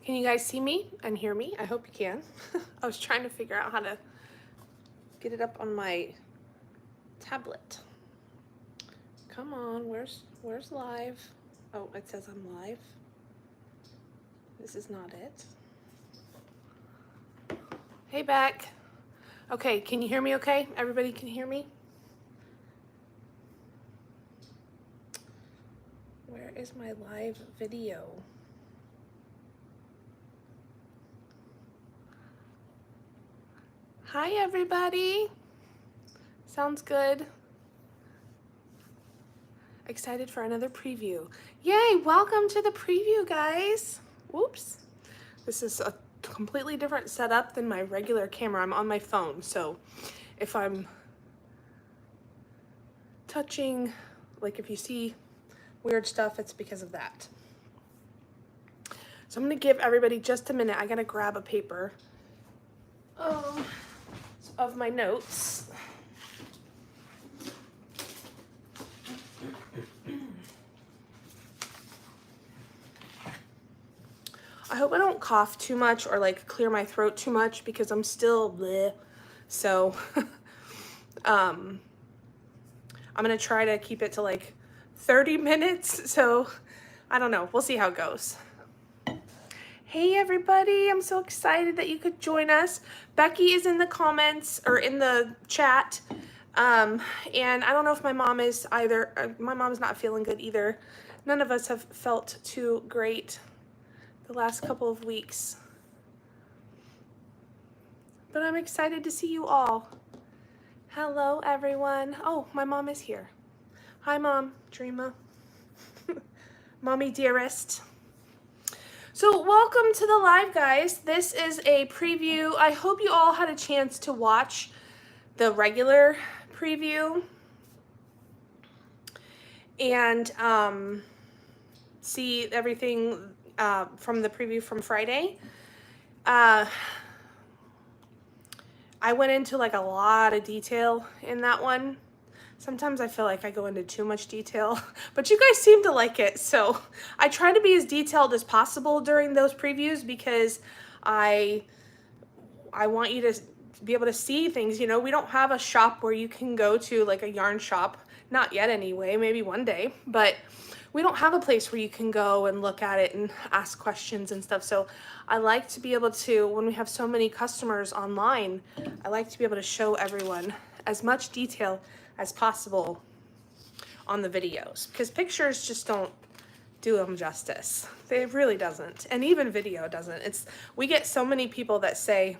Can you guys see me and hear me? I hope you can. I was trying to figure out how to get it up on my tablet. Come on, where's live? Oh, it says I'm live. This is not it. Hey, Beck. Okay, can you hear me okay? Everybody can hear me? Where is my live video? Hi, everybody. Sounds good. Excited for another preview. Yay, welcome to the preview, guys. Whoops. This is a completely different setup than my regular camera. I'm on my phone, so if I'm touching, like if you see weird stuff, it's because of that. So I'm gonna give everybody just a minute. I gotta grab a paper of my notes. I hope I don't cough too much or like clear my throat too much because I'm still bleh. So I'm gonna try to keep it to like 30 minutes. So I don't know, we'll see how it goes. Hey everybody, I'm so excited that you could join us. Becky is in the comments or in the chat. And I don't know if my mom is either. My mom's not feeling good either. None of us have felt too great the last couple of weeks. But I'm excited to see you all. Hello everyone. Oh, my mom is here. Hi Mom, Dreama. Mommy dearest. So welcome to the live, guys. This is a preview. I hope you all had a chance to watch the regular preview and see everything from the preview from Friday. I went into like a lot of detail in that one. Sometimes I feel like I go into too much detail, but you guys seem to like it. So I try to be as detailed as possible during those previews because I want you to be able to see things. You know, we don't have a shop where you can go to, like a yarn shop, not yet anyway, maybe one day, but we don't have a place where you can go and look at it and ask questions and stuff. So I like to be able to, when we have so many customers online, I like to be able to show everyone as much detail as possible on the videos because pictures just don't do them justice. It really doesn't. And even video doesn't. We get so many people that say,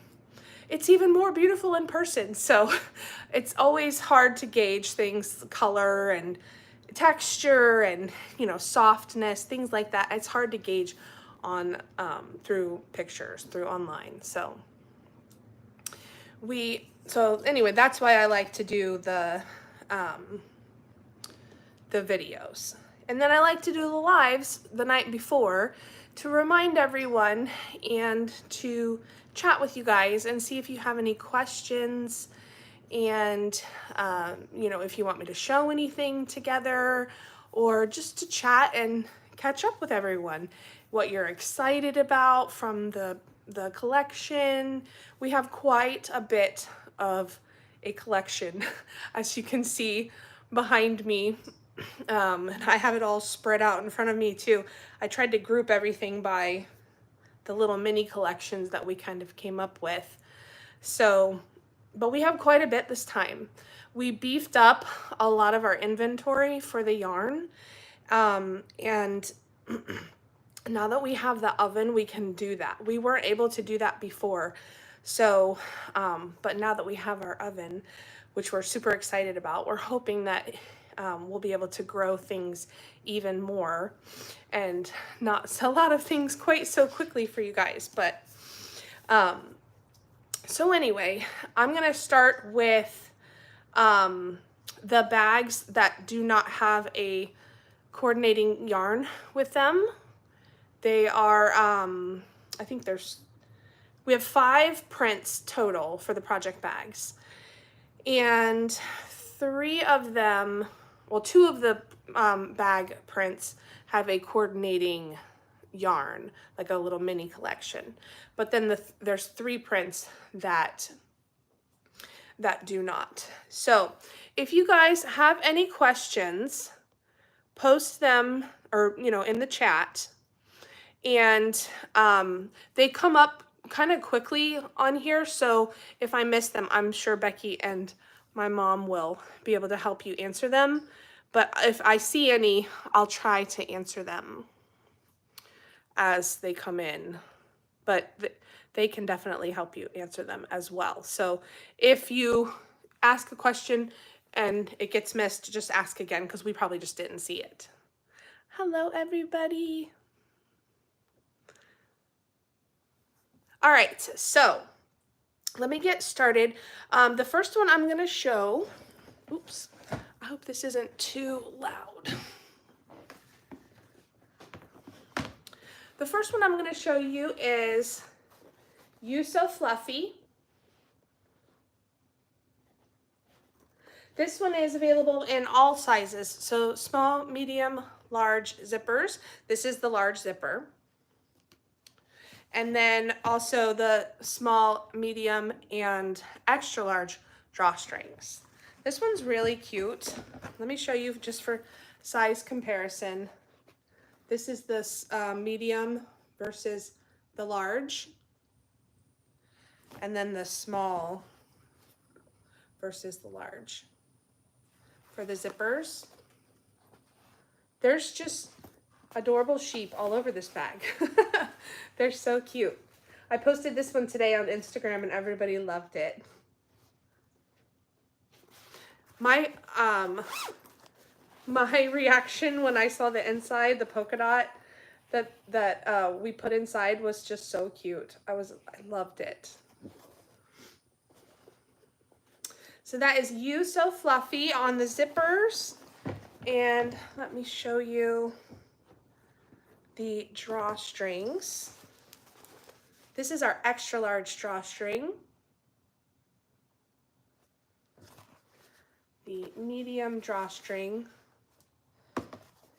it's even more beautiful in person. So it's always hard to gauge things, color and texture and, you know, softness, things like that. It's hard to gauge on through pictures, through online. So anyway, that's why I like to do the videos. And then I like to do the lives the night before to remind everyone and to chat with you guys and see if you have any questions and you know, if you want me to show anything together or just to chat and catch up with everyone, what you're excited about from the collection. We have quite a bit of a collection, as you can see behind me. And I have it all spread out in front of me too. I tried to group everything by the little mini collections that we kind of came up with. So, but we have quite a bit this time. We beefed up a lot of our inventory for the yarn. And now that we have the oven, we can do that. We weren't able to do that before. So, but now that we have our oven, which we're super excited about, we're hoping that we'll be able to grow things even more and not sell out of things quite so quickly for you guys. But so anyway, I'm gonna start with the bags that do not have a coordinating yarn with them. They are, I think we have 5 prints total for the project bags. And 3 of them, well, 2 of the bag prints have a coordinating yarn, like a little mini collection. But then there's 3 prints that do not. So if you guys have any questions, post them, or in the chat, and they come up kind of quickly on here, so if I miss them, I'm sure Becky and my mom will be able to help you answer them. But if I see any, I'll try to answer them as they come in. But they can definitely help you answer them as well. So if you ask a question and it gets missed, just ask again, because we probably just didn't see it. Hello, everybody. All right, so let me get started. The first one I'm going to show, oops, I hope this isn't too loud. The first one I'm going to show you is You So Fluffy. This one is available in all sizes, so small, medium, large zippers. This is the large zipper. And then also the small, medium, and extra large drawstrings. This one's really cute. Let me show you just for size comparison. This is this medium versus the large. And then the small versus the large. For the zippers, there's just adorable sheep all over this bag. They're so cute. I posted this one today on Instagram and everybody loved it. My reaction when I saw the inside, the polka dot that we put inside, was just so cute. I loved it. So that is You So Fluffy on the zippers. And let me show you the drawstrings. This is our extra large drawstring. The medium drawstring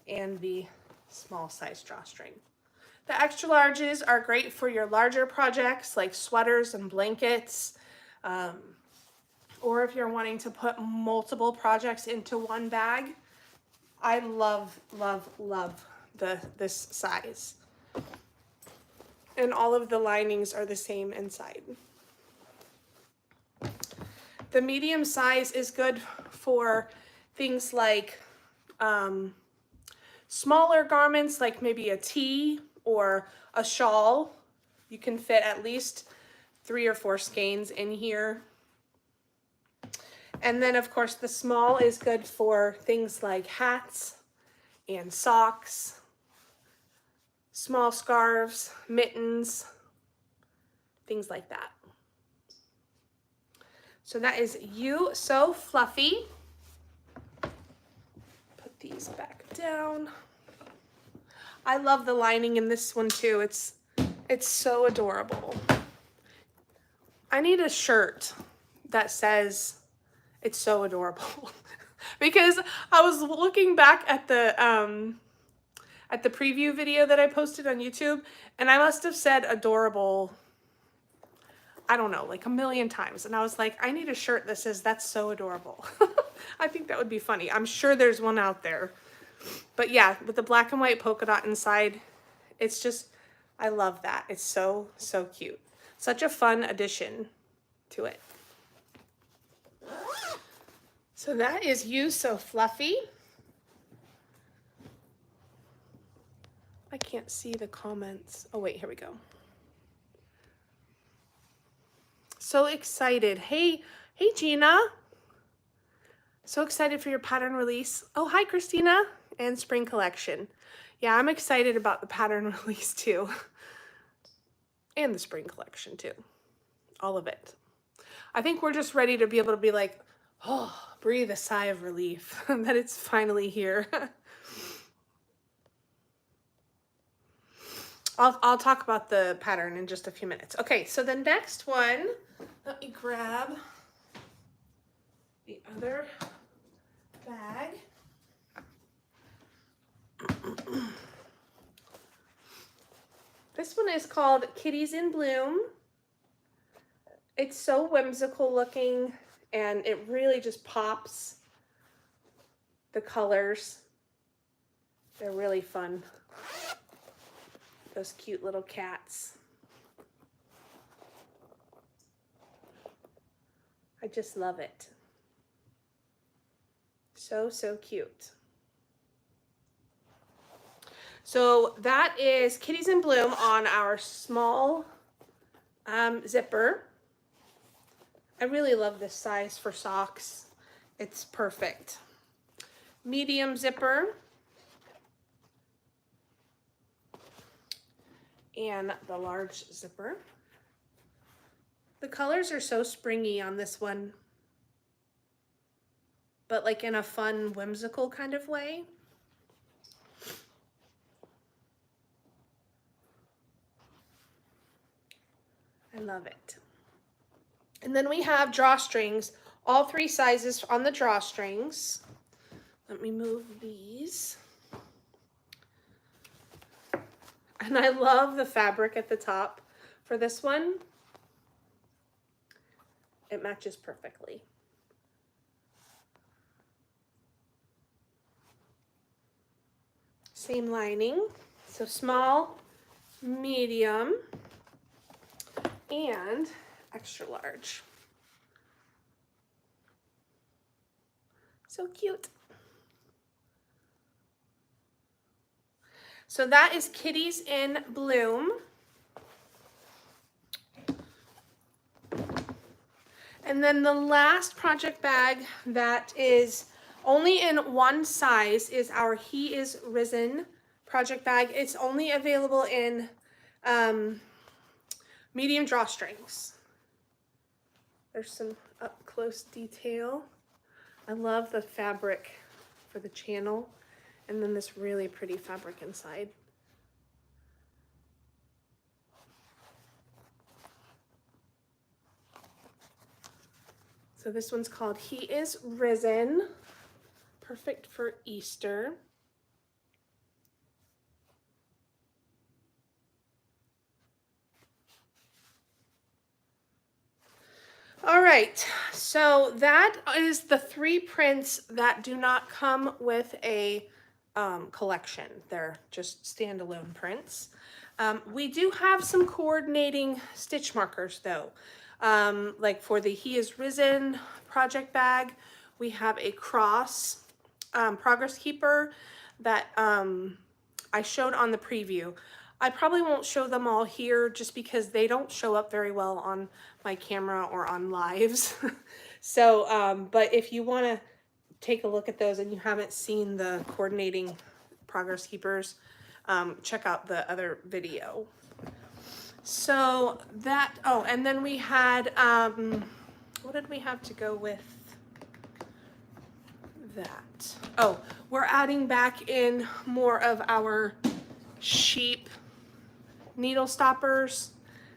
and the small size drawstring. The extra larges are great for your larger projects like sweaters and blankets, or if you're wanting to put multiple projects into one bag. I love, love, love this size. And all of the linings are the same inside. The medium size is good for things like smaller garments, like maybe a tee or a shawl. You can fit at least 3 or 4 skeins in here. And then, of course, the small is good for things like hats and socks, small scarves, mittens, things like that. So that is You So Fluffy. Put these back down. I love the lining in this one too. It's so adorable. I need a shirt that says it's so adorable because I was looking back at the preview video that I posted on YouTube, and I must have said adorable, I don't know, like a million times. And I was like, I need a shirt that says that's so adorable. I think that would be funny. I'm sure there's one out there. But yeah, with the black and white polka dot inside, it's just, I love that. It's so, so cute. Such a fun addition to it. So that is You So Fluffy. I can't see the comments. Oh wait, here we go. So excited. Hey Gina. So excited for your pattern release. Oh, hi Christina, and spring collection. Yeah, I'm excited about the pattern release too. And the spring collection too. All of it. I think we're just ready to be able to be like, oh, breathe a sigh of relief that it's finally here. I'll talk about the pattern in just a few minutes. Okay, so the next one, let me grab the other bag. This one is called Kitties in Bloom. It's so whimsical looking, and it really just pops. The colors, they're really fun. Those cute little cats. I just love it. So, so cute. So that is Kitties in Bloom on our small zipper. I really love this size for socks. It's perfect. Medium zipper. And the large zipper. The colors are so springy on this one, but like in a fun, whimsical kind of way. I love it. And then we have drawstrings, all 3 sizes on the drawstrings. Let me move these. And I love the fabric at the top for this one. It matches perfectly. Same lining, so small, medium, and extra large. So cute. So that is Kitties in Bloom. And then the last project bag that is only in one size is our He Is Risen project bag. It's only available in medium drawstrings. There's some up close detail. I love the fabric for the channel, and then this really pretty fabric inside. So this one's called He Is Risen. Perfect for Easter. All right, so that is the 3 prints that do not come with a collection. They're just standalone prints. We do have some coordinating stitch markers though. Like for the He Is Risen project bag, we have a cross progress keeper that I showed on the preview. I probably won't show them all here just because they don't show up very well on my camera or on lives. So, but if you want to take a look at those and you haven't seen the coordinating progress keepers, check out the other video. So that, oh, and then we had, what did we have to go with that? Oh, we're adding back in more of our sheep needle stoppers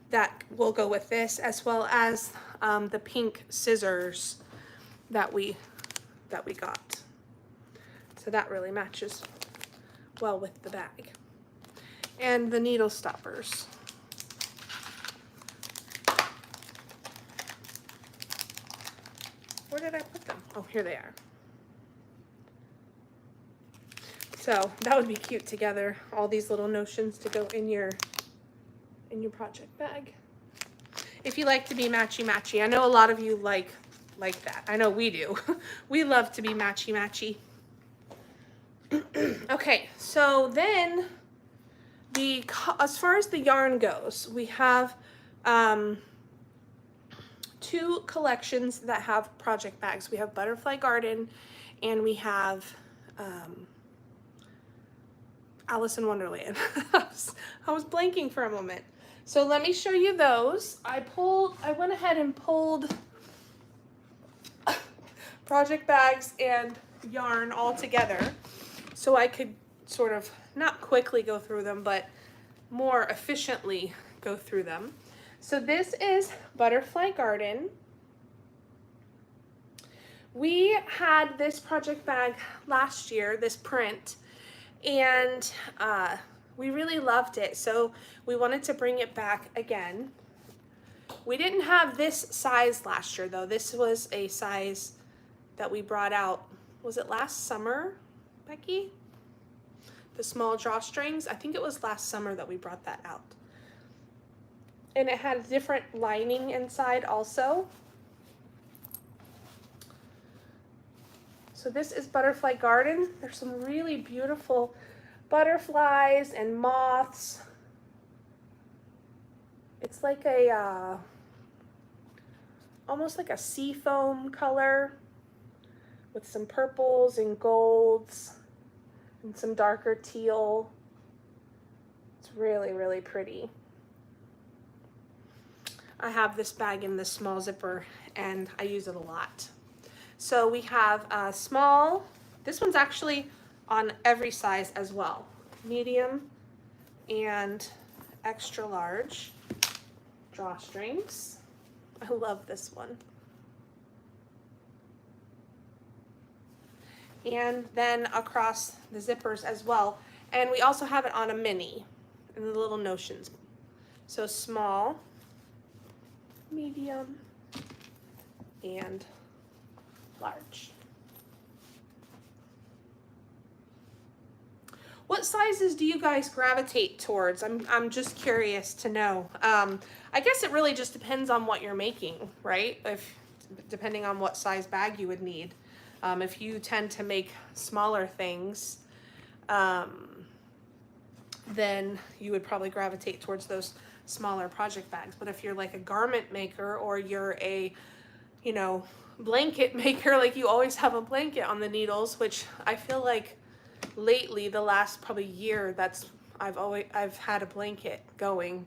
that will go with this, as well as the pink scissors that we got. So that really matches well with the bag. And the needle stoppers. Where did I put them? Oh, here they are. So that would be cute together. All these little notions to go in your project bag. If you like to be matchy-matchy. I know a lot of you like that. I know we do. We love to be matchy-matchy. Okay, so then as far as the yarn goes, we have 2 collections that have project bags. We have Butterfly Garden and we have Alice in Wonderland. I was blanking for a moment. So let me show you those. I went ahead and pulled project bags and yarn all together so I could sort of not quickly go through them, but more efficiently go through them. So this is Butterfly Garden. We had this project bag last year, this print, and We really loved it, so we wanted to bring it back again. We didn't have this size last year though. This was a size that we brought out, was it last summer, Becky? The small drawstrings, I think it was last summer that we brought that out. And it had a different lining inside also. So this is Butterfly Garden. There's some really beautiful butterflies and moths. It's like a, almost like a sea foam color with some purples and golds and some darker teal. It's really, really pretty. I have this bag in this small zipper and I use it a lot. So we have a small, this one's actually on every size as well, medium and extra large drawstrings. I love this one. And then across the zippers as well. And we also have it on a mini in the little notions. So small, medium, and large. What sizes do you guys gravitate towards? I'm just curious to know. I guess it really just depends on what you're making, right? Depending on what size bag you would need. If you tend to make smaller things, then you would probably gravitate towards those smaller project bags. But if you're like a garment maker or you're a, you know, blanket maker, like you always have a blanket on the needles, which I feel like lately, the last probably year, I've had a blanket going.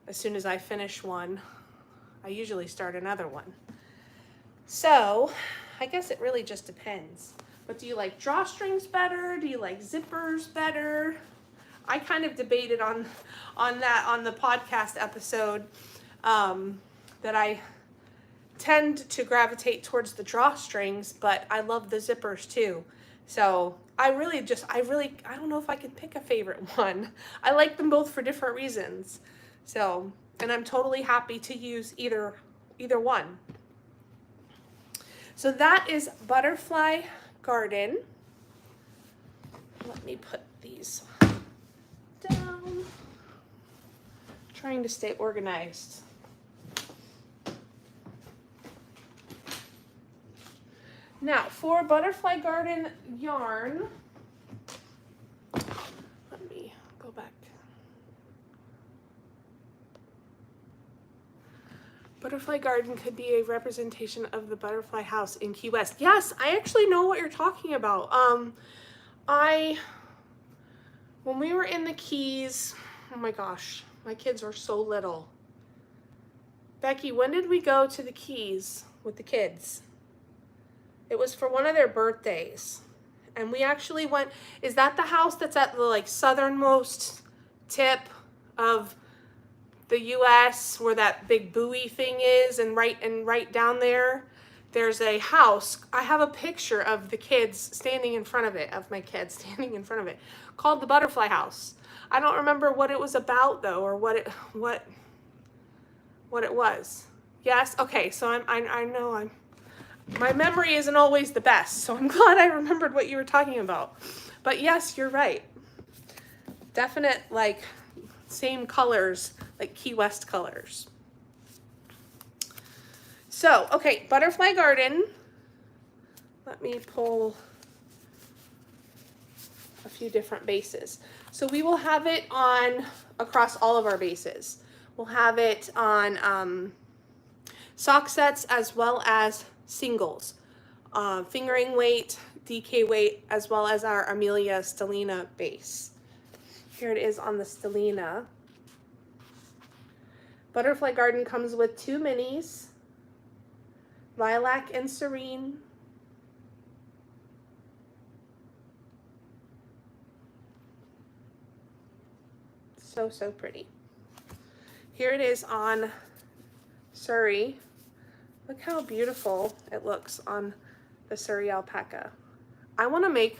As soon as I finish one, I usually start another one. So I guess it really just depends. But do you like drawstrings better? Do you like zippers better? I kind of debated on that on the podcast episode, that I tend to gravitate towards the drawstrings, but I love the zippers too. So I don't know if I can pick a favorite one. I like them both for different reasons. So, and I'm totally happy to use either one. So that is Butterfly Garden. Let me put these down. Trying to stay organized. Now, for Butterfly Garden yarn, let me go back. Butterfly Garden could be a representation of the butterfly house in Key West. Yes, I actually know what you're talking about. When we were in the Keys, oh my gosh, my kids were so little. Becky, when did we go to the Keys with the kids? It was for one of their birthdays. And we actually went, is that the house that's at the like southernmost tip of the US where that big buoy thing is, and right down there, there's a house. I have a picture of the kids standing in front of it, of my kids standing in front of it, called the Butterfly House. I don't remember what it was about though, or what it was. Yes, okay, so I know my memory isn't always the best, so I'm glad I remembered what you were talking about. But yes, you're right. Definite, like, same colors, like Key West colors. So, okay, Butterfly Garden. Let me pull a few different bases. So we will have it on across all of our bases. We'll have it on sock sets as well as singles, fingering weight, DK weight, as well as our Amelia Stellina base. Here it is on the Stellina. Butterfly Garden comes with 2 minis, Lilac and Serene. So pretty. Here it is on Surrey. Look how beautiful it looks on the Surrey alpaca. I want to make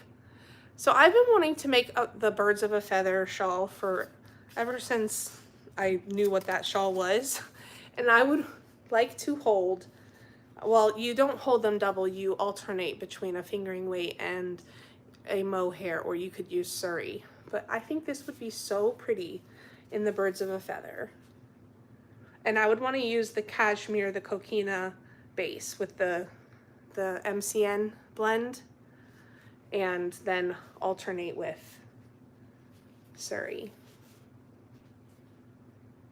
So I've been wanting to make the Birds of a Feather shawl for ever since I knew what that shawl was. And I would like to hold, well, you don't hold them double, you alternate between a fingering weight and a mohair, or you could use Surrey. But I think this would be so pretty in the Birds of a Feather. And I would want to use the cashmere, the coquina base with the MCN blend, and then alternate with Surrey.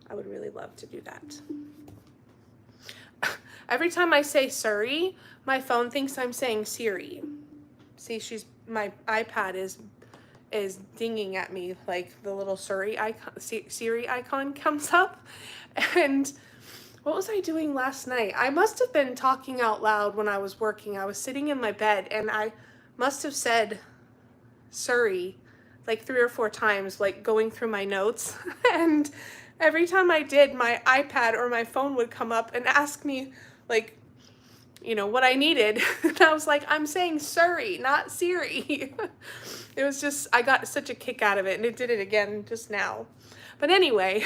I would really love to do that. Every time I say Surrey, my phone thinks I'm saying Siri. See, my iPad is dinging at me, like the little Siri icon comes up. And what was I doing last night? I must have been talking out loud when I was working. I was sitting in my bed and I must have said Surrey like 3 or 4 times, like going through my notes. And every time I did, my iPad or my phone would come up and ask me, like, you know, what I needed. And I was like, I'm saying Surrey, not Siri. It was just, I got such a kick out of it, and it did it again just now. But anyway,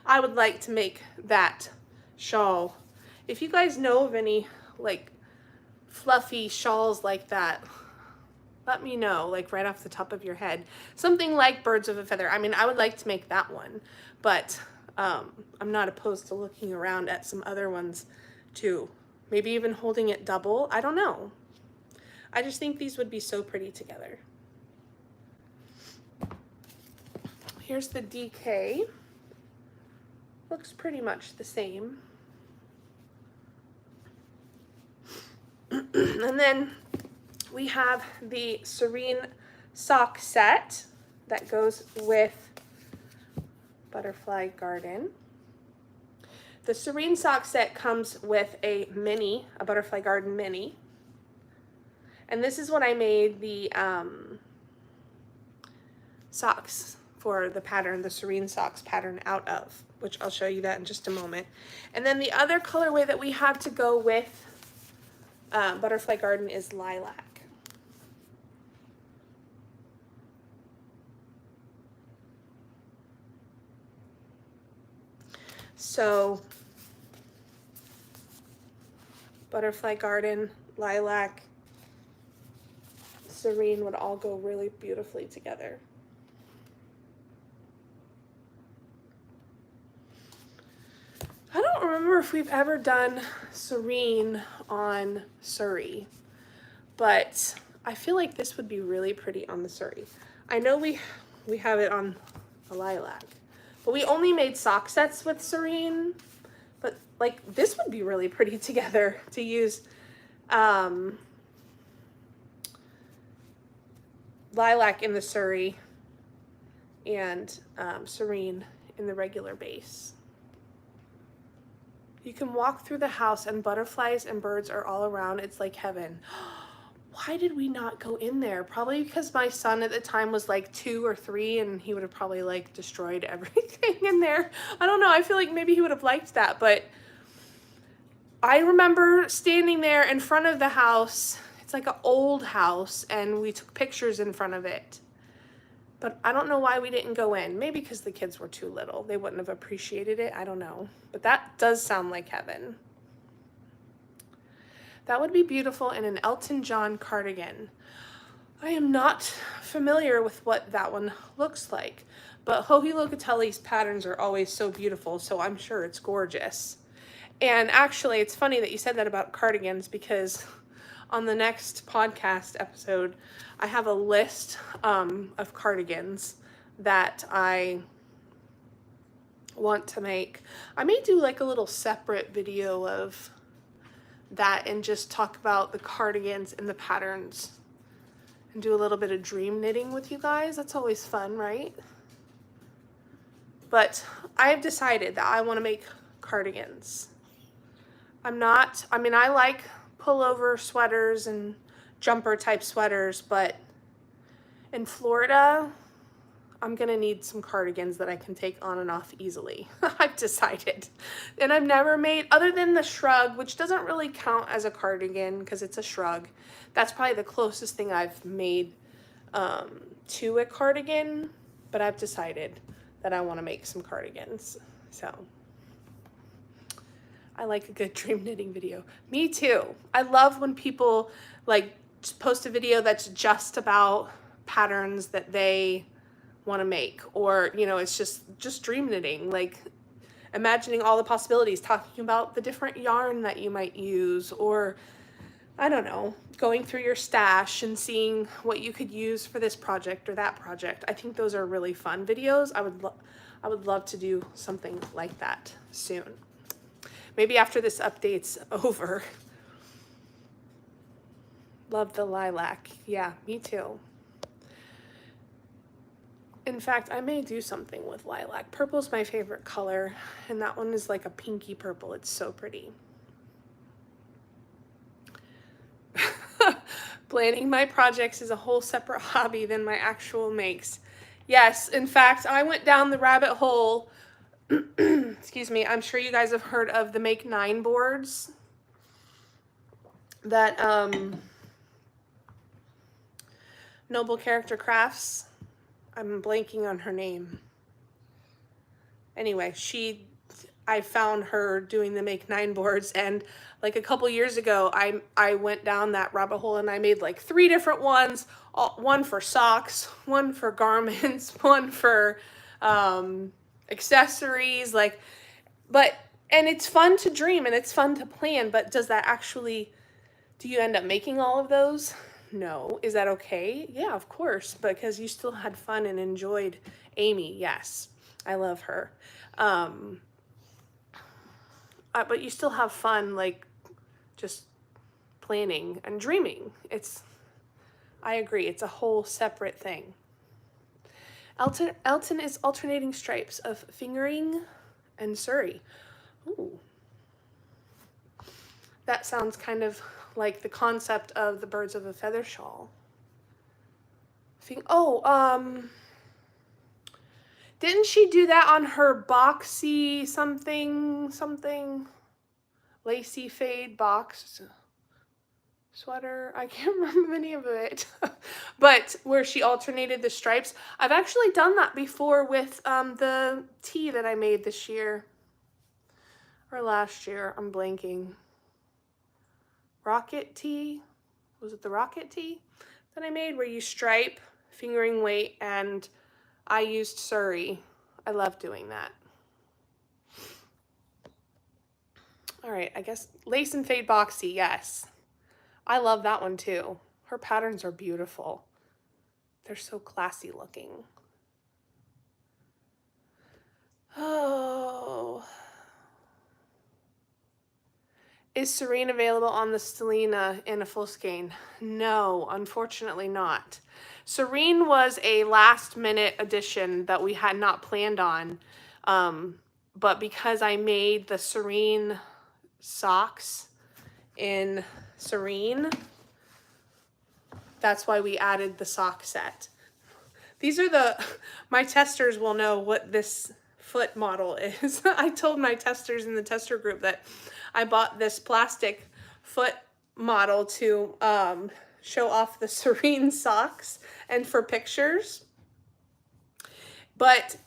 I would like to make that shawl. If you guys know of any like fluffy shawls like that, let me know, like right off the top of your head. Something like Birds of a Feather. I mean, I would like to make that one, but I'm not opposed to looking around at some other ones too. Maybe even holding it double. I don't know. I just think these would be so pretty together. Here's the DK. Looks pretty much the same. And then we have the Serene sock set that goes with Butterfly Garden. The Serene sock set comes with a Butterfly Garden mini. And this is what I made the socks for the pattern, the Serene socks pattern out of, which I'll show you that in just a moment. And then the other colorway that we have to go with Butterfly Garden is Lilac. So Butterfly Garden, Lilac, Serene would all go really beautifully together. I don't remember if we've ever done Serene on Surrey, but I feel like this would be really pretty on the Surrey. I know we have it on the Lilac, but we only made sock sets with Serene, but like this would be really pretty together to use Lilac in the Surrey and Serene in the regular base. You can walk through the house and butterflies and birds are all around. It's like heaven. Why did we not go in there? Probably because my son at the time was like 2 or 3 and he would have probably like destroyed everything in there. I don't know. I feel like maybe he would have liked that, but I remember standing there in front of the house. It's like an old house and we took pictures in front of it. But I don't know why we didn't go in. Maybe because the kids were too little. They wouldn't have appreciated it. I don't know. But that does sound like heaven. That would be beautiful in an Elton John cardigan. I am not familiar with what that one looks like. But Joji Locatelli's patterns are always so beautiful, so I'm sure it's gorgeous. And actually, it's funny that you said that about cardigans because on the next podcast episode, I have a list of cardigans that I want to make. I may do like a little separate video of that and just talk about the cardigans and the patterns and do a little bit of dream knitting with you guys. That's always fun, right? But I have decided that I want to make cardigans. I like pullover sweaters and jumper type sweaters, but in Florida, I'm gonna need some cardigans that I can take on and off easily. I've decided. And I've never made, other than the shrug, which doesn't really count as a cardigan because it's a shrug. That's probably the closest thing I've made to a cardigan, but I've decided that I want to make some cardigans. So I like a good dream knitting video. Me too. I love when people like post a video that's just about patterns that they want to make, or you know, it's just dream knitting, like imagining all the possibilities, talking about the different yarn that you might use, or I don't know, going through your stash and seeing what you could use for this project or that project. I think those are really fun videos. I would love to do something like that soon. Maybe after this update's over. Love the lilac. Yeah, me too. In fact, I may do something with lilac. Purple's my favorite color, and that one is like a pinky purple. It's so pretty. Planning my projects is a whole separate hobby than my actual makes. Yes, in fact, I went down the rabbit hole. Excuse me, I'm sure you guys have heard of the Make 9 boards that Noble Character Crafts. I'm blanking on her name. Anyway, I found her doing the Make 9 boards, and like a couple years ago, I went down that rabbit hole and I made like 3 different ones, one for socks, one for garments, one for accessories, like, and it's fun to dream and it's fun to plan, but do you end up making all of those? No. Is that okay? Yeah, of course, because you still had fun and enjoyed Amy. Yes, I love her. But you still have fun, like, just planning and dreaming. I agree, it's a whole separate thing. Elton is alternating stripes of fingering and Surrey. Ooh. That sounds kind of like the concept of the Birds of a Feather shawl. Didn't she do that on her boxy something lacy fade box sweater? I can't remember the name of it. But where she alternated the stripes. I've actually done that before with the tee that I made this year or last year. I'm blanking. Rocket tee? Was it the rocket tee that I made where you stripe, fingering weight, and I used Surrey. I love doing that. All right, I guess Lace and Fade Boxy, yes. I love that one too. Her patterns are beautiful. They're so classy looking. Oh. Is Serene available on the Stellina in a full skein? No, unfortunately not. Serene was a last minute addition that we had not planned on, but because I made the Serene socks in Serene, that's why we added the sock set. These are my testers will know what this foot model is. I told my testers in the tester group that I bought this plastic foot model to show off the Serene socks and for pictures.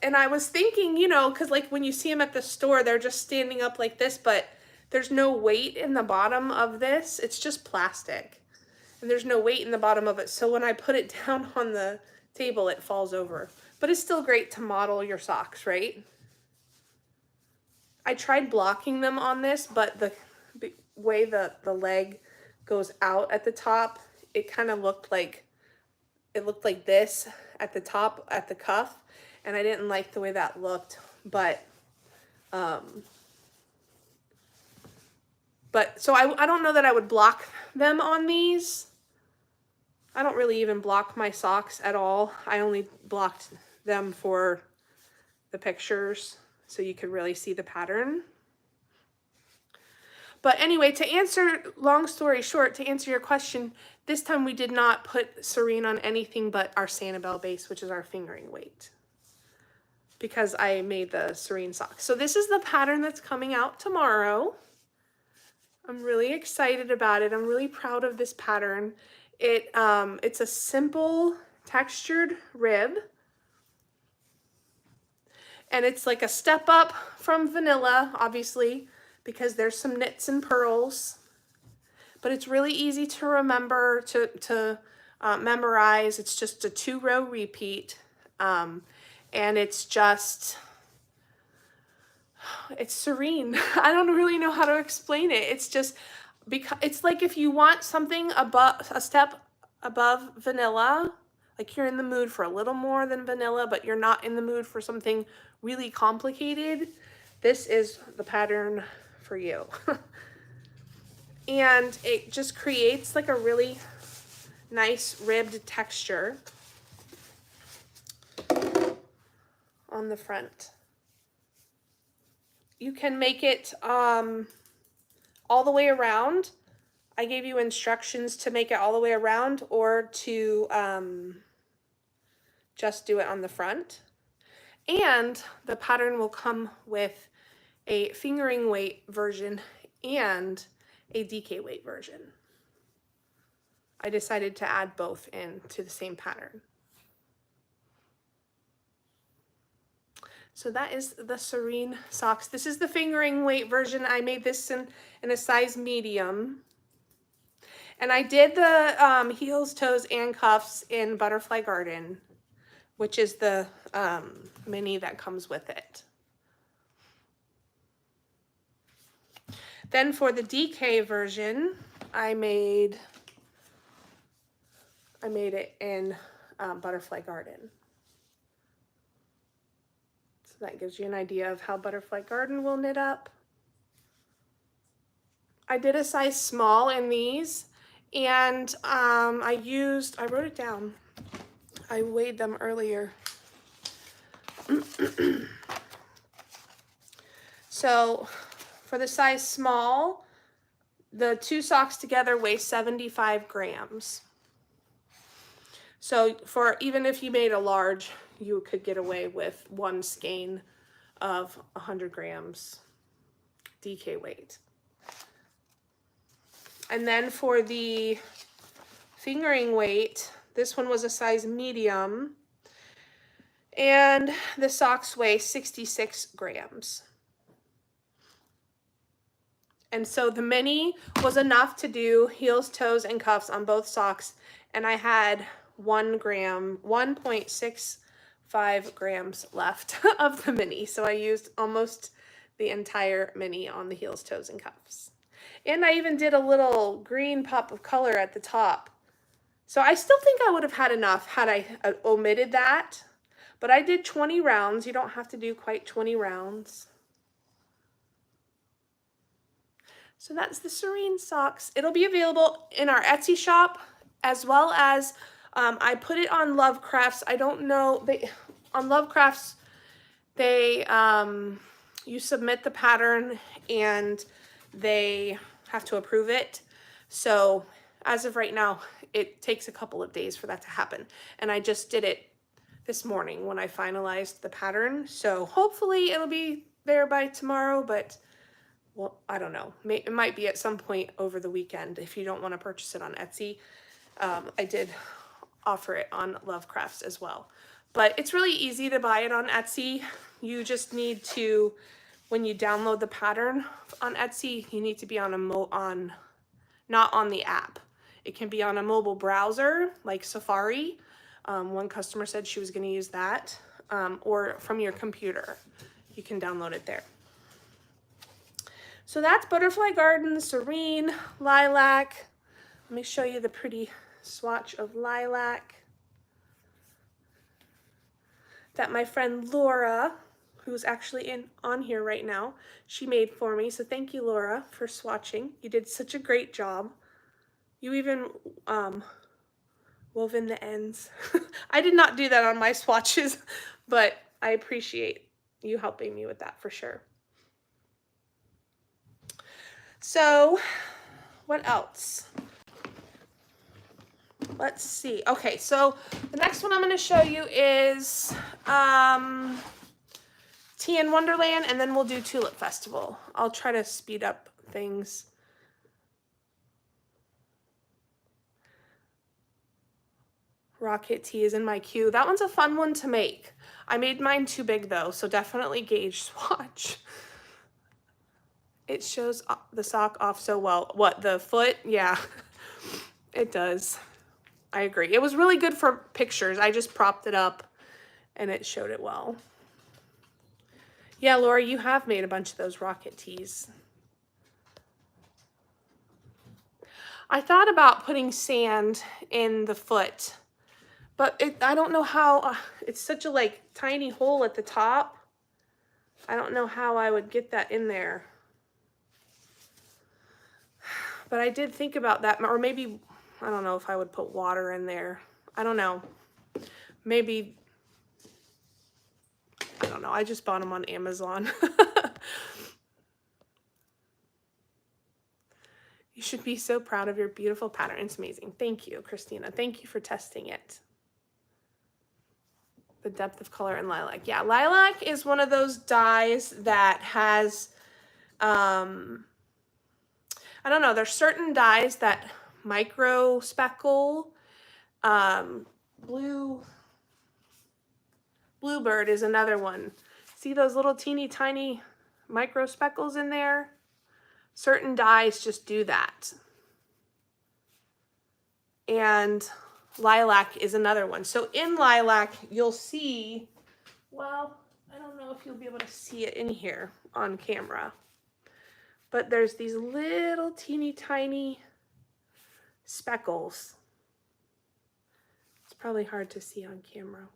And I was thinking, you know, because like when you see them at the store, they're just standing up like this, but there's no weight in the bottom of this. It's just plastic. And there's no weight in the bottom of it. So when I put it down on the table, it falls over. But it's still great to model your socks, right? I tried blocking them on this, but the way the leg goes out at the top, it kind of looked like this at the top at the cuff, and I didn't like the way that looked. But so I don't know that I would block them on these. I don't really even block my socks at all. I only blocked them for the pictures so you could really see the pattern. But anyway, long story short, to answer your question, this time we did not put Serene on anything but our Sanibel base, which is our fingering weight, because I made the Serene socks. So this is the pattern that's coming out tomorrow. I'm really excited about it. I'm really proud of this pattern. It's a simple textured rib. And it's like a step up from vanilla, obviously, because there's some knits and pearls. But it's really easy to remember, to memorize. It's just a 2-row repeat. And it's just, it's serene. I don't really know how to explain it. It's just, because it's like if you want something above, a step above vanilla, like you're in the mood for a little more than vanilla, but you're not in the mood for something really complicated, this is the pattern for you. And it just creates like a really nice ribbed texture on the front. You can make it all the way around. I gave you instructions to make it all the way around, or to just do it on the front. And the pattern will come with a fingering weight version and a DK weight version. I decided to add both into the same pattern. So that is the Serene socks. This is the fingering weight version. I made this in a size medium. And I did the heels, toes, and cuffs in Butterfly Garden, which is the mini that comes with it. Then for the DK version, I made it in Butterfly Garden. So that gives you an idea of how Butterfly Garden will knit up. I did a size small in these, and I wrote it down. I weighed them earlier. So for the size small, the 2 socks together weigh 75 grams. So for even if you made a large, you could get away with 1 skein of 100 grams DK weight. And then for the fingering weight, this one was a size medium, and the socks weigh 66 grams. And so the mini was enough to do heels, toes, and cuffs on both socks, and I had 1.65 grams left of the mini, so I used almost the entire mini on the heels, toes, and cuffs. And I even did a little green pop of color at the top. So I still think I would have had enough had I omitted that. But I did 20 rounds. You don't have to do quite 20 rounds. So that's the Serene socks. It'll be available in our Etsy shop, as well as I put it on Lovecrafts. I don't know, on Lovecrafts, you submit the pattern and they have to approve it. So as of right now, it takes a couple of days for that to happen. And I just did it this morning when I finalized the pattern. So hopefully it'll be there by tomorrow, but well, I don't know. It might be at some point over the weekend if you don't want to purchase it on Etsy. I did offer it on Lovecrafts as well. But it's really easy to buy it on Etsy. You just need to, when you download the pattern on Etsy, you need to be on not on the app. It can be on a mobile browser like Safari. One customer said she was going to use that, or from your computer. You can download it there. So that's Butterfly Garden, Serene, Lilac. Let me show you the pretty swatch of lilac that my friend Laura, who's actually on here right now, she made for me. So thank you, Laura, for swatching. You did such a great job. You even wove in the ends. I did not do that on my swatches, but I appreciate you helping me with that for sure. So what else? Let's see. Okay, so the next one I'm going to show you is Tea in Wonderland, and then we'll do Tulip Festival. I'll try to speed up things. Rocket Tea is in my queue. That one's a fun one to make. I made mine too big though, so definitely gauge swatch. It shows the sock off so well. What, the foot? Yeah, it does. I agree. It was really good for pictures. I just propped it up and it showed it well. Yeah, Laura, you have made a bunch of those Rocket Teas. I thought about putting sand in the foot, but I don't know how, it's such a like tiny hole at the top. I don't know how I would get that in there. But I did think about that, or maybe, I don't know if I would put water in there. I don't know. Maybe, I don't know. I just bought them on Amazon. You should be so proud of your beautiful pattern. It's amazing. Thank you, Christina. Thank you for testing it. The depth of color in lilac. Yeah, lilac is one of those dyes that has, I don't know, there's certain dyes that micro speckle. Bluebird is another one. See those little teeny tiny micro speckles in there? Certain dyes just do that. And lilac is another one. So in lilac, you'll see, well, I don't know if you'll be able to see it in here on camera, but there's these little teeny tiny speckles. It's probably hard to see on camera,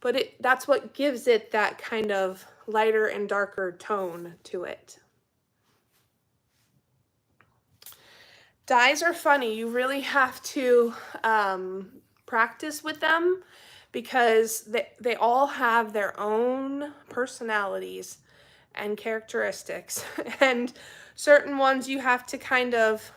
but that's what gives it that kind of lighter and darker tone to it. Dyes are funny. You really have to practice with them because they all have their own personalities and characteristics, and certain ones you have to kind of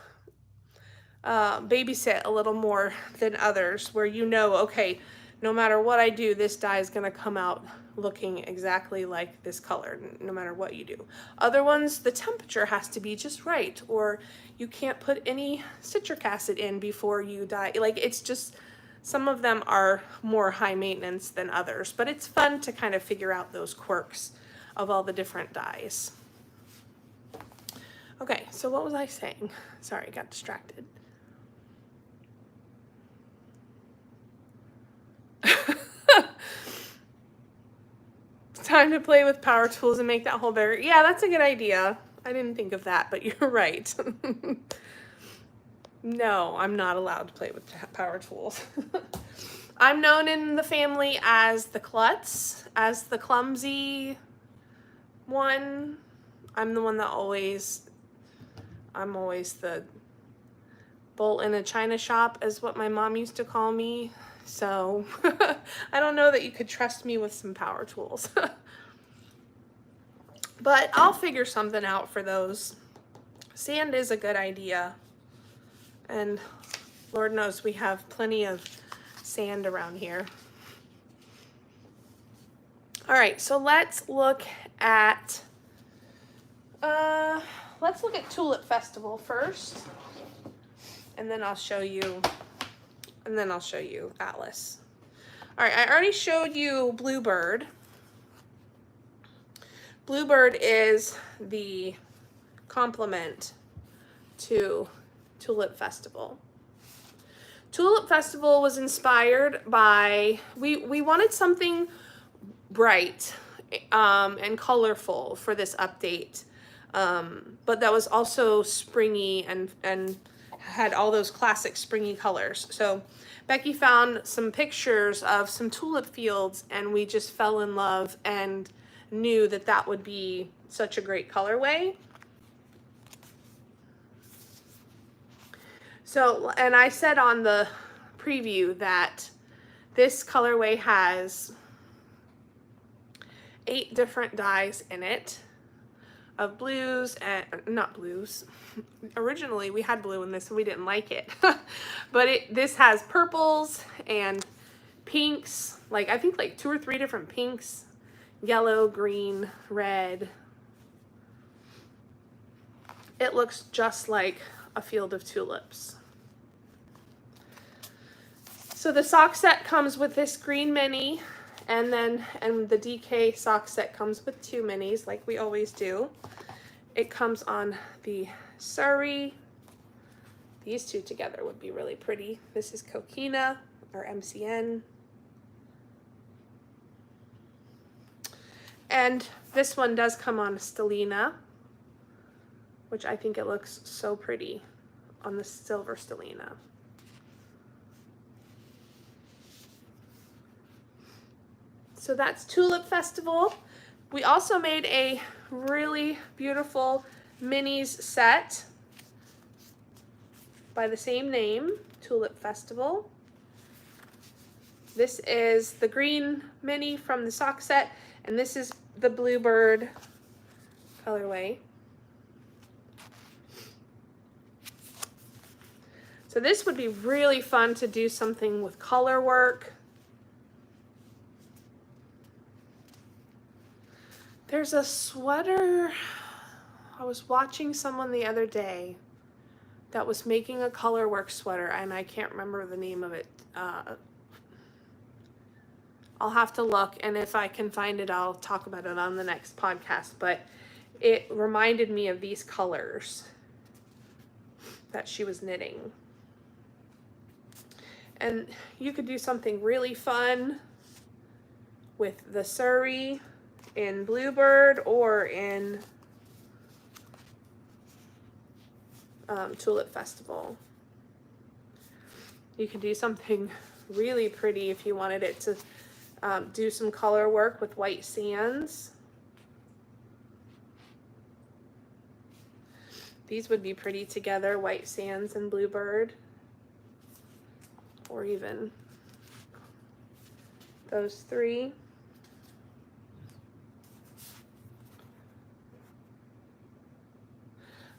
babysit a little more than others, where you know, okay, no matter what I do, this dye is going to come out looking exactly like this color, no matter what you do. Other ones, the temperature has to be just right, or you can't put any citric acid in before you dye. Like, it's just, some of them are more high maintenance than others, but it's fun to kind of figure out those quirks of all the different dyes. Okay, so what was I saying? Sorry, I got distracted. Time to play with power tools and make that whole better. Yeah, that's a good idea. I didn't think of that, but you're right. No, I'm not allowed to play with power tools. I'm known in the family as the klutz, as the clumsy one. I'm the one that I'm always the bull in a china shop, is what my mom used to call me. So I don't know that you could trust me with some power tools. But I'll figure something out for those. Sand is a good idea. And Lord knows we have plenty of sand around here. All right, so let's look at Tulip Festival first. And then I'll show you Atlas. All right, I already showed you Bluebird. Bluebird is the complement to Tulip Festival. Tulip Festival was inspired by, we wanted something bright and colorful for this update, but that was also springy and had all those classic springy colors. So Becky found some pictures of some tulip fields, and we just fell in love and knew that that would be such a great colorway. So, and I said on the preview that this colorway has 8 different dyes in it of blues, and not blues. Originally we had blue in this and we didn't like it. But this has purples and pinks, like I think like 2 or 3 different pinks, yellow, green, red. It looks just like a field of tulips. So the sock set comes with this green mini, and the DK sock set comes with 2 minis like we always do. It comes on the Surrey. These two together would be really pretty. This is Coquina or MCN. And this one does come on Stellina, which I think it looks so pretty on the silver Stellina. So that's Tulip Festival. We also made a really beautiful minis set by the same name, Tulip Festival. This is the green mini from the sock set, and this is the Bluebird colorway. So this would be really fun to do something with color work. There's a sweater, I was watching someone the other day that was making a color work sweater, and I can't remember the name of it. I'll have to look, and if I can find it, I'll talk about it on the next podcast, but it reminded me of these colors that she was knitting. And you could do something really fun with the Surrey in Bluebird or in Tulip Festival. You could do something really pretty if you wanted it to do some color work with white sands. These would be pretty together, white sands and Bluebird, or even those three.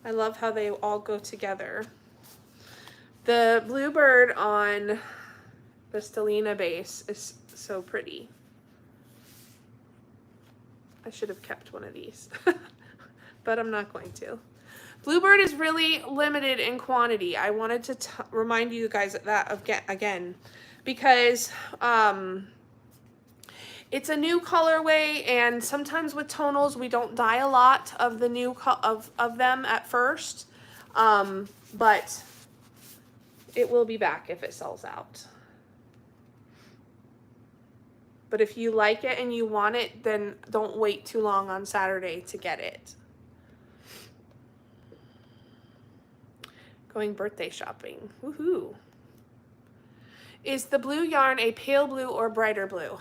I love how they all go together. The Bluebird on the Stellina base is so pretty. I should have kept one of these, but I'm not going to. Bluebird is really limited in quantity. I wanted to remind you guys of that again, because it's a new colorway, and sometimes with tonals we don't dye a lot of the new of them at first, but it will be back if it sells out. But if you like it and you want it, then don't wait too long on Saturday to get it. Going birthday shopping. Woohoo. Is the blue yarn a pale blue or brighter blue?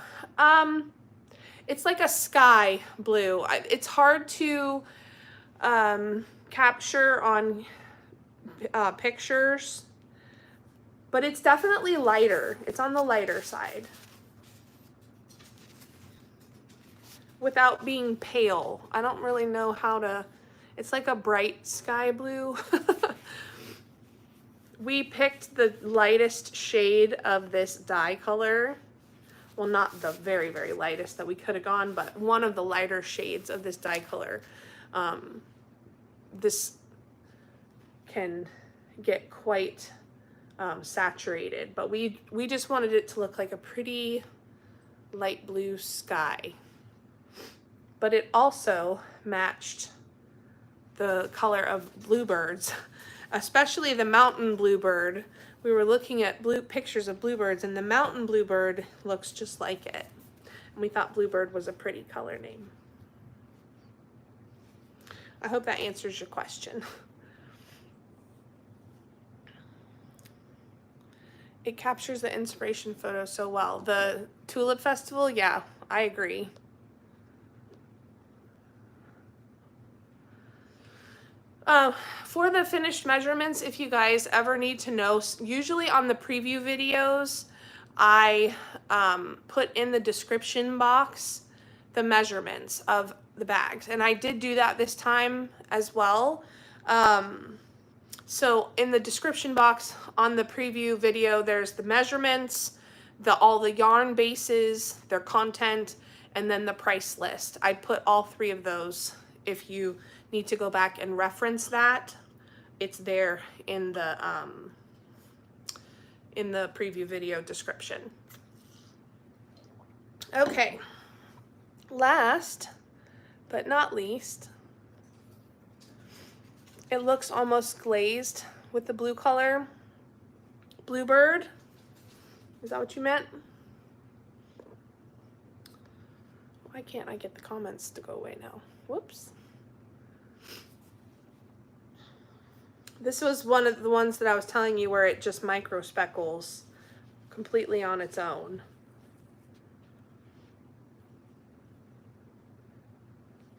It's like a sky blue. It's hard to capture on pictures, but it's definitely lighter. It's on the lighter side without being pale. I don't really know how to, it's like a bright sky blue. We picked the lightest shade of this dye color. Well, not the very, very lightest that we could have gone, but one of the lighter shades of this dye color. This can get quite saturated, but we just wanted it to look like a pretty light blue sky. But it also matched the color of Bluebirds, especially the mountain bluebird. We were looking at pictures of bluebirds, and the mountain bluebird looks just like it. And we thought Bluebird was a pretty color name. I hope that answers your question. It captures the inspiration photo so well. The Tulip Festival, yeah, I agree. For the finished measurements, if you guys ever need to know, usually on the preview videos, I put in the description box the measurements of the bags. And I did do that this time as well. So in the description box on the preview video, there's the measurements, all the yarn bases, their content, and then the price list. I put all three of those. If you need to go back and reference that, it's there in the in the preview video description. Okay, last but not least, it looks almost glazed with the blue color. Bluebird, is that what you meant? Why can't I get the comments to go away now? Whoops. This was one of the ones that I was telling you where it just micro speckles completely on its own.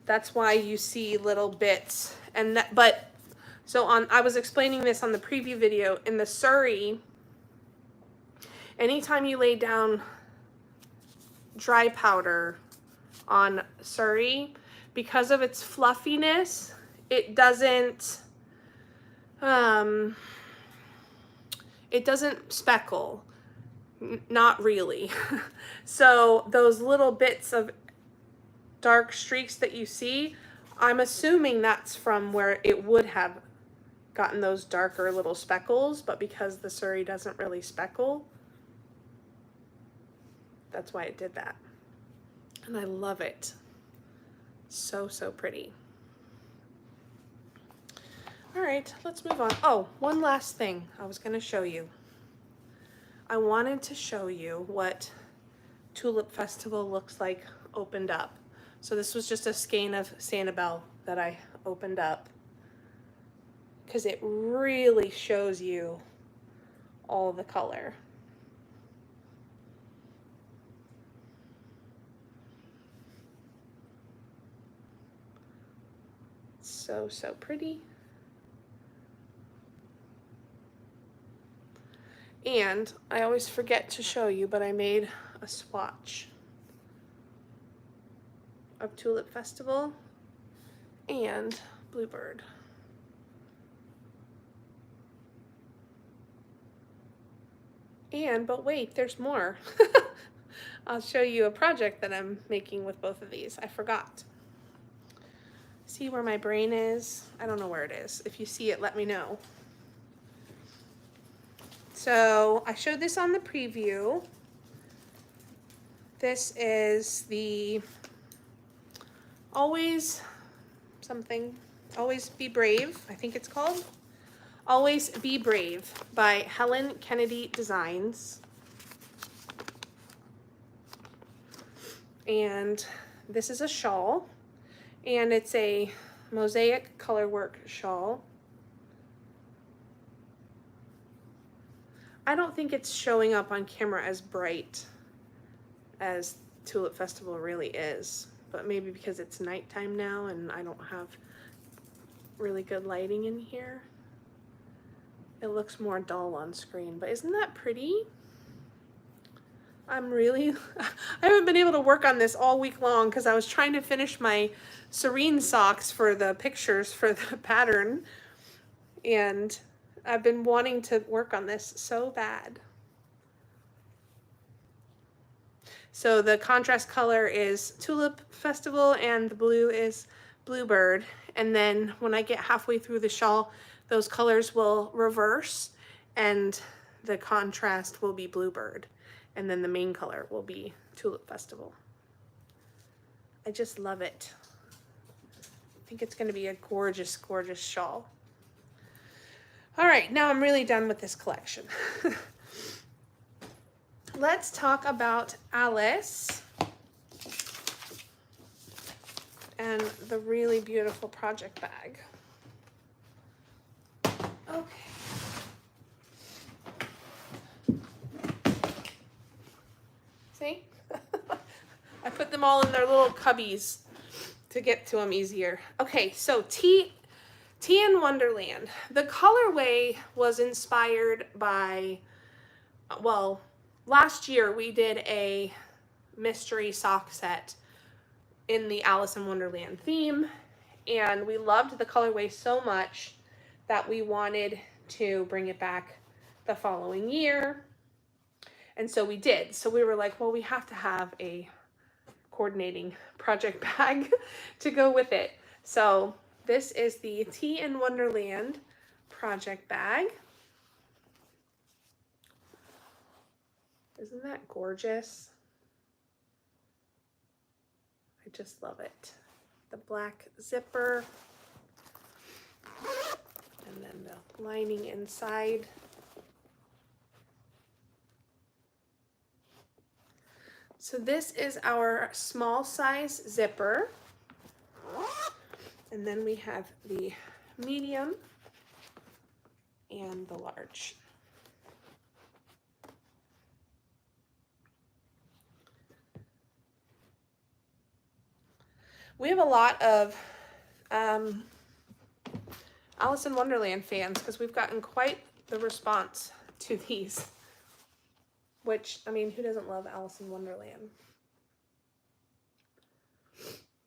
That's why you see little bits. And that, but so I was explaining this on the preview video. In the Surrey, anytime you lay down dry powder on Surrey, because of its fluffiness, it doesn't speckle. Not really. So those little bits of dark streaks that you see, I'm assuming that's from where it would have gotten those darker little speckles, but because the Surrey doesn't really speckle, that's why it did that. And I love it. So, so pretty. All right, let's move on. Oh, one last thing I was going to show you. I wanted to show you what Tulip Festival looks like opened up. So this was just a skein of Sanibel that I opened up because it really shows you all the color. So, so pretty. And I always forget to show you, but I made a swatch of Tulip Festival and Bluebird. But wait, there's more. I'll show you a project that I'm making with both of these. I forgot. See where my brain is? I don't know where it is. If you see it, let me know. So I showed this on the preview. This is the Always Be Brave, I think it's called. Always Be Brave by Helen Kennedy Designs. And this is a shawl, and it's a mosaic colorwork shawl. I don't think it's showing up on camera as bright as Tulip Festival really is, but maybe because it's nighttime now and I don't have really good lighting in here, it looks more dull on screen. But isn't that pretty? I haven't been able to work on this all week long because I was trying to finish my Serene socks for the pictures for the pattern, and I've been wanting to work on this so bad. So the contrast color is Tulip Festival and the blue is Bluebird. And then when I get halfway through the shawl, those colors will reverse and the contrast will be Bluebird. And then the main color will be Tulip Festival. I just love it. I think it's going to be a gorgeous, gorgeous shawl. All right, now I'm really done with this collection. Let's talk about Alice and the really beautiful project bag. Okay. See? I put them all in their little cubbies to get to them easier. Okay, so Tea in Wonderland. The colorway was inspired by, well, last year we did a mystery sock set in the Alice in Wonderland theme, and we loved the colorway so much that we wanted to bring it back the following year. And so we did. So we were like, well, we have to have a coordinating project bag to go with it. So this is the Tea in Wonderland project bag. Isn't that gorgeous? I just love it. The black zipper. And then the lining inside. So this is our small size zipper. And then we have the medium and the large. We have a lot of Alice in Wonderland fans because we've gotten quite the response to these. Which, I mean, who doesn't love Alice in Wonderland?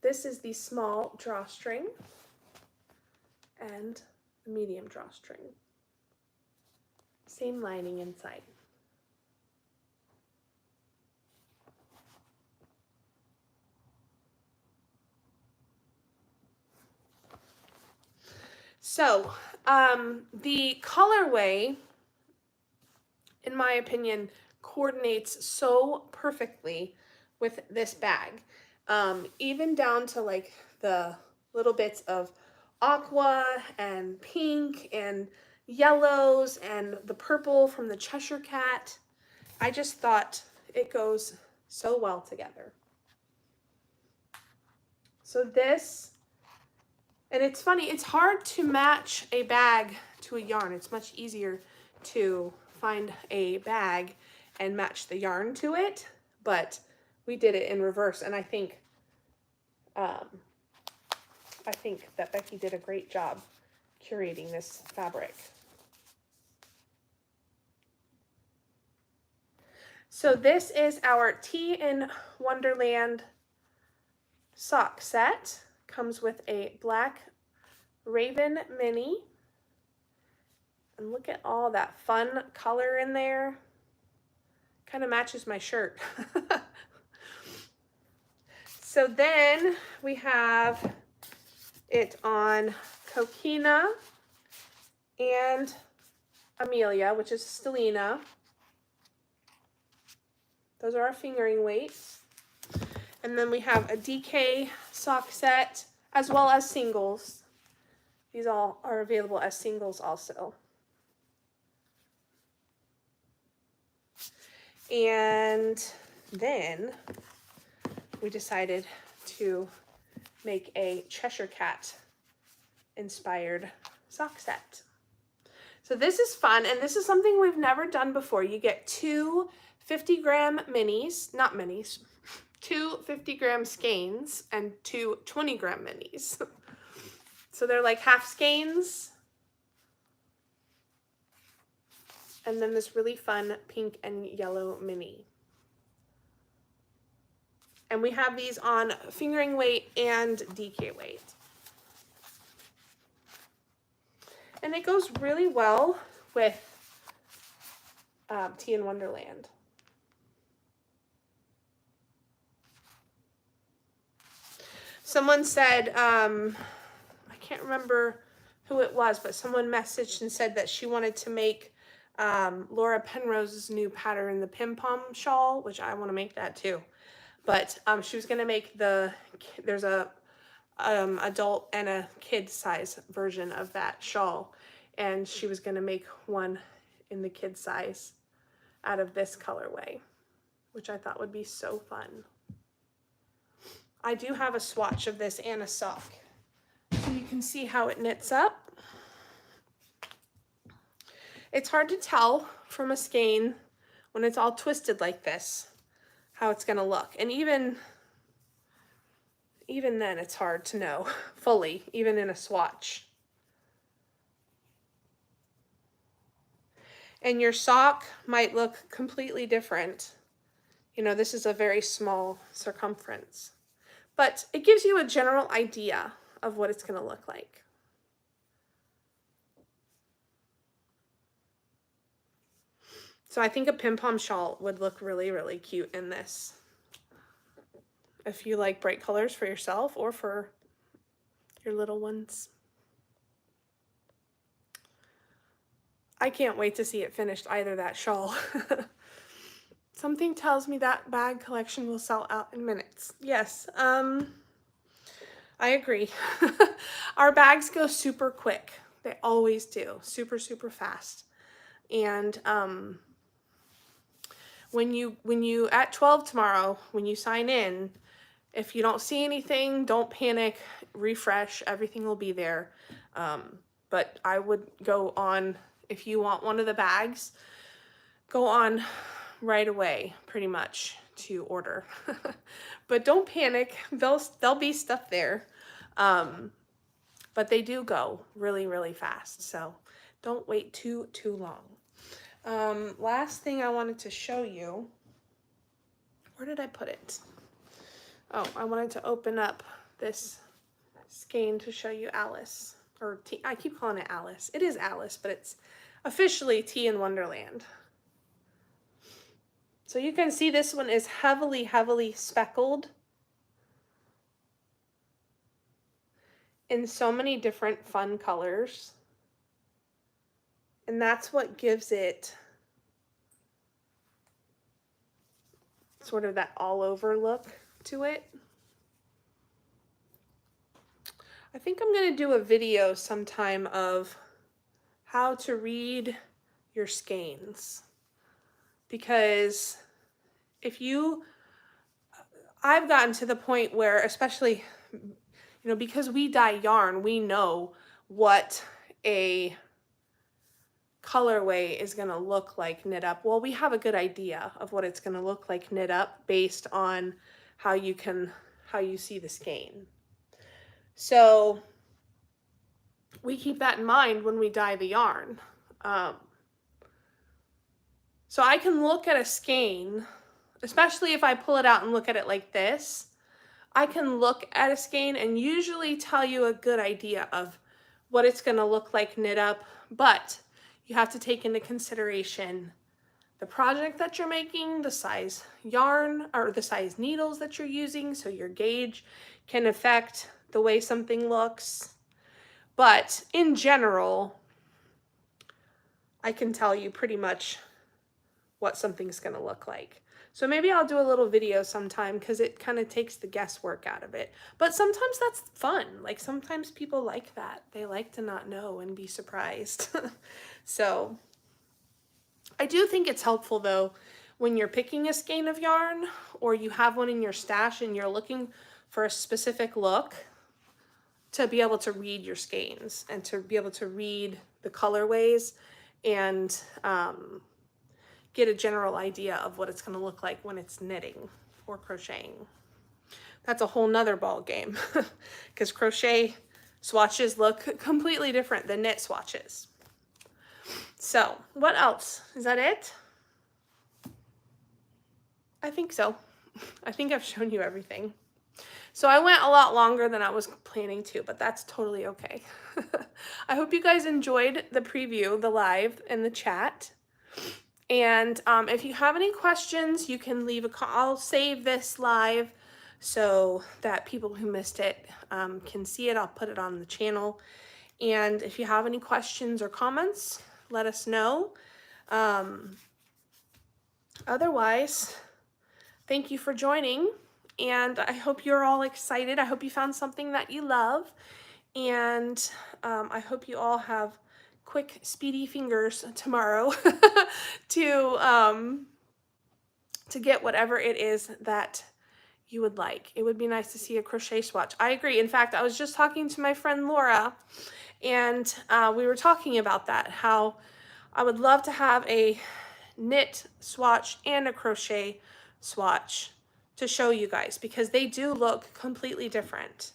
This is the small drawstring and the medium drawstring. Same lining inside. So, the colorway, in my opinion, coordinates so perfectly with this bag. Even down to like the little bits of aqua and pink and yellows and the purple from the Cheshire Cat. I just thought it goes so well together. So this, and it's funny, it's hard to match a bag to a yarn. It's much easier to find a bag and match the yarn to it, but we did it in reverse, and I think that Becky did a great job curating this fabric. So this is our Tea in Wonderland sock set. Comes with a black Raven mini. And look at all that fun color in there. Kind of matches my shirt. So then we have it on Coquina and Amelia, which is Stellina. Those are our fingering weights. And then we have a DK sock set as well as singles. These all are available as singles also. And then we decided to make a Cheshire Cat inspired sock set. So this is fun, and this is something we've never done before. You get two 50-gram minis, not minis, two 50-gram skeins and two 20-gram minis. So they're like half skeins. And then this really fun pink and yellow mini. And we have these on fingering weight and DK weight. And it goes really well with Tea in Wonderland. Someone said, I can't remember who it was, but someone messaged and said that she wanted to make Laura Penrose's new pattern, the Pim Pom shawl, which I want to make that too. But she was going to make there's a adult and a kid size version of that shawl. And she was going to make one in the kid size out of this colorway, which I thought would be so fun. I do have a swatch of this and a sock, so you can see how it knits up. It's hard to tell from a skein when it's all twisted like this how it's going to look, and even then it's hard to know fully, even in a swatch. And your sock might look completely different. You know, this is a very small circumference, but it gives you a general idea of what it's going to look like. So I think a Pim Pom shawl would look really, really cute in this. If you like bright colors for yourself or for your little ones. I can't wait to see it finished, either that shawl. Something tells me that bag collection will sell out in minutes. Yes, I agree. Our bags go super quick. They always do. Super, super fast. And when you at 12 tomorrow, when you sign in, if you don't see anything, don't panic, refresh, everything will be there. But I would go on, if you want one of the bags, go on right away, pretty much, to order. But don't panic, there'll be stuff there. But they do go really, really fast, so don't wait too long. Last thing I wanted to show you, where did I put it? Oh, I wanted to open up this skein to show you Alice, or I keep calling it Alice. It is Alice, but it's officially Tea in Wonderland. So you can see this one is heavily, heavily speckled in so many different fun colors. And that's what gives it sort of that all over look to it. I think I'm going to do a video sometime of how to read your skeins, because I've gotten to the point where, especially, because we dye yarn, we know what a colorway is going to look like knit up. Well, we have a good idea of what it's going to look like knit up based on how you see the skein. So we keep that in mind when we dye the yarn. So I can look at a skein, especially if I pull it out and look at it like this, I can look at a skein and usually tell you a good idea of what it's going to look like knit up, but you have to take into consideration the project that you're making, the size yarn, or the size needles that you're using, so your gauge can affect the way something looks. But in general, I can tell you pretty much what something's going to look like. So maybe I'll do a little video sometime, because it kind of takes the guesswork out of it. But sometimes that's fun. Like, sometimes people like that. They like to not know and be surprised. So I do think it's helpful, though, when you're picking a skein of yarn, or you have one in your stash and you're looking for a specific look, to be able to read your skeins and to be able to read the colorways and get a general idea of what it's going to look like when it's knitting or crocheting. That's a whole nother ball game, because crochet swatches look completely different than knit swatches. So what else? Is that it? I think so. I think I've shown you everything. So I went a lot longer than I was planning to, but that's totally okay. I hope you guys enjoyed the preview, the live, and the chat. And if you have any questions, you can leave a comment. I'll save this live so that people who missed it can see it. I'll put it on the channel. And if you have any questions or comments, let us know. Otherwise, thank you for joining. And I hope you're all excited. I hope you found something that you love. And I hope you all have quick, speedy fingers tomorrow to get whatever it is that you would like. It would be nice to see a crochet swatch. I agree. In fact, I was just talking to my friend Laura, and we were talking about that, how I would love to have a knit swatch and a crochet swatch to show you guys, because they do look completely different,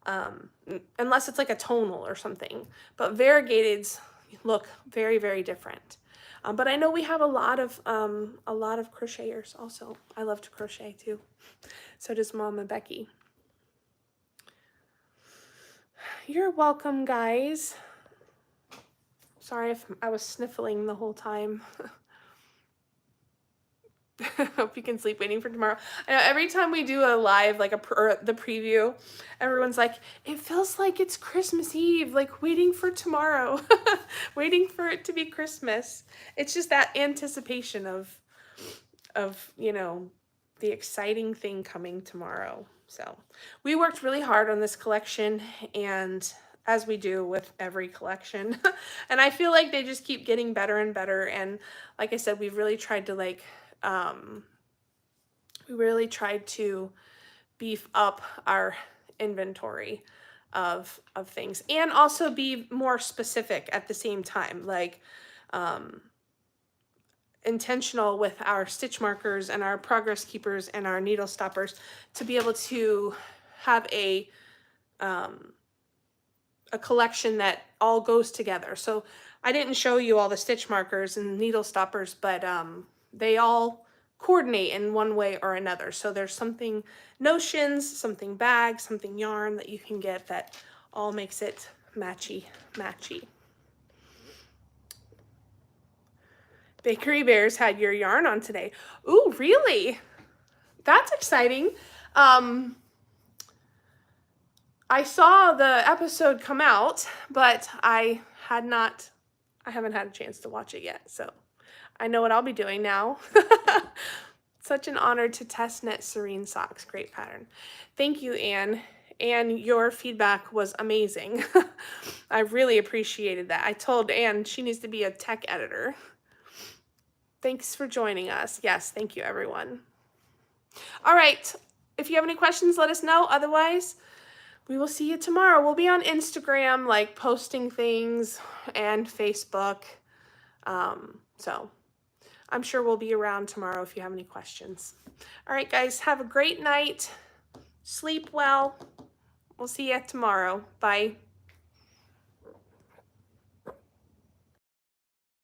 unless it's like a tonal or something. But variegateds look very, very different. But I know we have a lot of crocheters also. I love to crochet too. So does Mom and Becky. You're welcome, guys. Sorry if I was sniffling the whole time. Hope you can sleep waiting for tomorrow. I know every time we do a live, like the preview, everyone's like, it feels like it's Christmas Eve, like waiting for tomorrow, waiting for it to be Christmas. It's just that anticipation of you know, the exciting thing coming tomorrow. So we worked really hard on this collection, and as we do with every collection, and I feel like they just keep getting better and better. And like I said, we've really tried to beef up our inventory of things, and also be more specific at the same time, like intentional with our stitch markers and our progress keepers and our needle stoppers, to be able to have a collection that all goes together. So I didn't show you all the stitch markers and needle stoppers, but they all coordinate in one way or another. So there's something notions, something bag, something yarn that you can get that all makes it matchy. Bakery Bears had your yarn on today. Ooh, really? That's exciting. I saw the episode come out, but I haven't had a chance to watch it yet, so I know what I'll be doing now. Such an honor to test knit Serene socks. Great pattern. Thank you, Anne. And your feedback was amazing. I really appreciated that. I told Anne she needs to be a tech editor. Thanks for joining us. Yes, thank you, everyone. All right. If you have any questions, let us know. Otherwise, we will see you tomorrow. We'll be on Instagram, like posting things, and Facebook. So I'm sure we'll be around tomorrow if you have any questions. All right, guys, have a great night. Sleep well. We'll see you tomorrow. Bye.